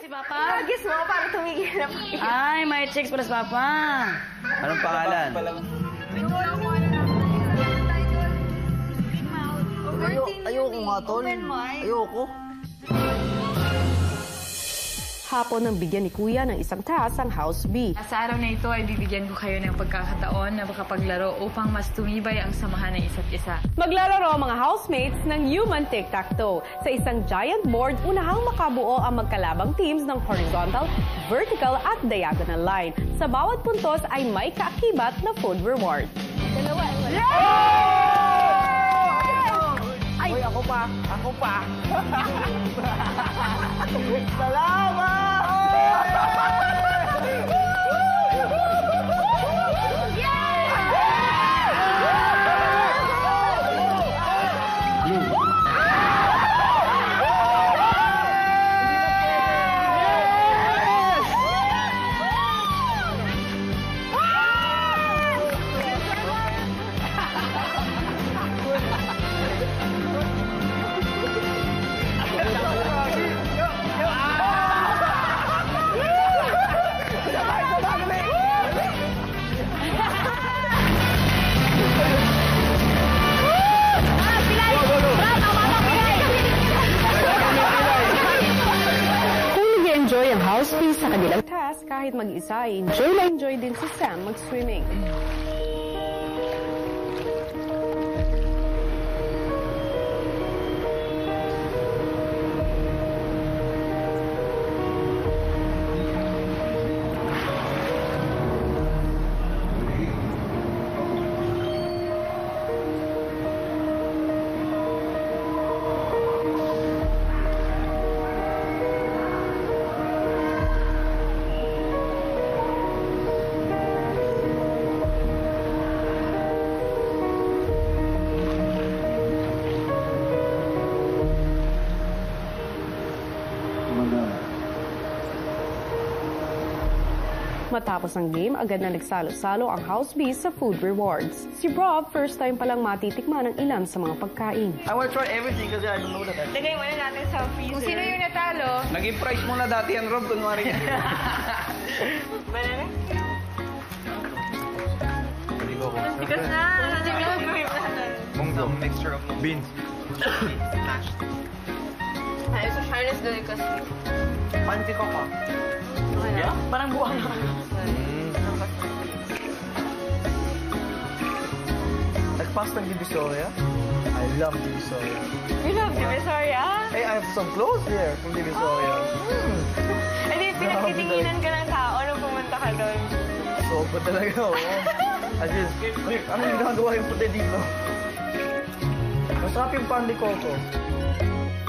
Si Papa? Agis mo para tumigil na. Ay, may chicks para sa Papa. Anong pangalan? Ayoko nga, Tol. Ayoko. Hapon nang bigyan ni Kuya ng isang taas ang House B. Sa araw na ito ay bibigyan ko kayo ng pagkakataon na makapaglaro upang mas tumibay ang samahan ng isa't isa. Maglalaro ang mga housemates ng Human Tic-Tac-Toe. Sa isang giant board, unahang makabuo ang magkalabang teams ng horizontal, vertical at diagonal line. Sa bawat puntos ay may kaakibat na food reward. Uy, ako pa. Ako pa. Salamat! Enjoy ang house B sa kanilang task kahit mag-isa ay enjoy na enjoy din si Sam mag-swimming. Matapos ang game, agad na nagsalo-salo ang House B sa food rewards. Si Rob, first time palang matitikman ang ilan sa mga pagkain. I will try everything kasi I don't know that. Lagay muna natin sa freezer. Kung sino yung natalo, Naging price mo na dati yan, Rob, kunwari. Banana? tikas na. Munggo. Mixture of beans. Ay, so Charlotte's delicacy. Panty ko ka. Yeah? Parang buwang na. Nagpasta ng Divisoria? I love Divisoria. You love Divisoria? Hey, I have some clothes here from Divisoria. Eh di, pinagtitinginan ka ng tao nung pumunta ka doon. Soba talaga, oo. As in, ano yung ginagawa yung puti dito? Masarap yung pandi coco.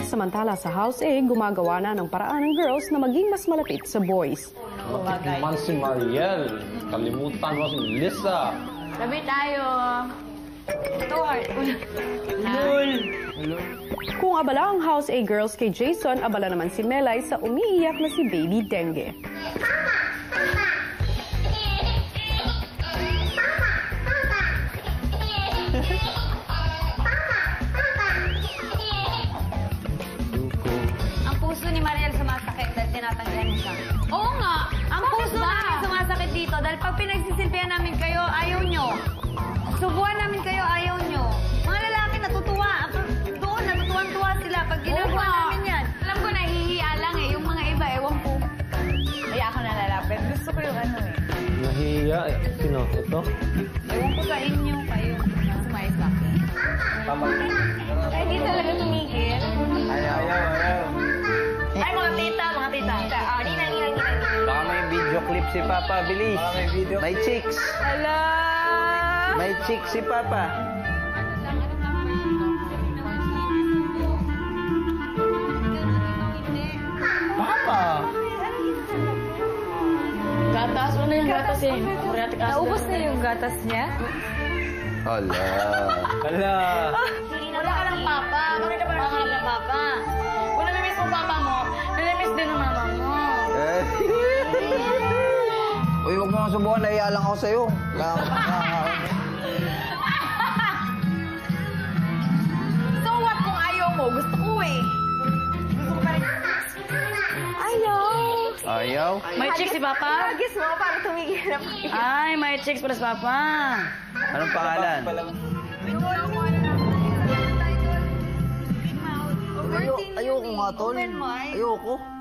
Samantala sa House A, gumagawa na ng paraan ng girls na maging mas malapit sa boys. Matikman si Mariel. Kalimutan mo si Melissa. Labi tayo. Ito, heart. Kung abala ang House A girls kay Jason, abala naman si Melay sa umiiyak na si Baby Dengue. Ang puso ni Mariel sumasakit dahil tinatanggihan mo siya. Oo nga. Ang puso namin sumasakit dito dahil pag pinagsisilbihan namin kayo, ayaw nyo. Subuhan namin kayo, ayaw nyo. Mga lalaki natutuwa. Doon, natutuwan-tuwa sila pag ginagawa namin yan. Alam ko, nahihiya lang eh. Yung mga iba, ewan ko. Ay, ako na lalapit. Gusto ko yung ano eh. Nahiya. Sino? Ito? Ewan ko sa inyo, kayo. Sumaysa. Ay, di talaga tumigil. Ayaw. Ay, mga tita. Oh, ninang. Baka may video clip si Papa, bilis. May video. May chicks. Hala! May chicks si Papa. Papa! Gatas, ano yung gatas eh? Muriatic acid. naubos na yung gatas niya. Hala. Hala. Wala ka ng papa. Bakit ka pa nakakalap ng papa? Kung namimiss mo papa mo, namimiss din ng mama mo. Uy, huwag mo nga subukan. Naiya lang ako sa'yo. So what kung ayaw mo? Gusto ko eh. Gusto ko pa rin. Ayaw? May chicks si Papa? Agis mo para tumigil na. Ay, may chicks pala si Papa. Anong pangalan? Ayoko nga, Tol. Ayoko.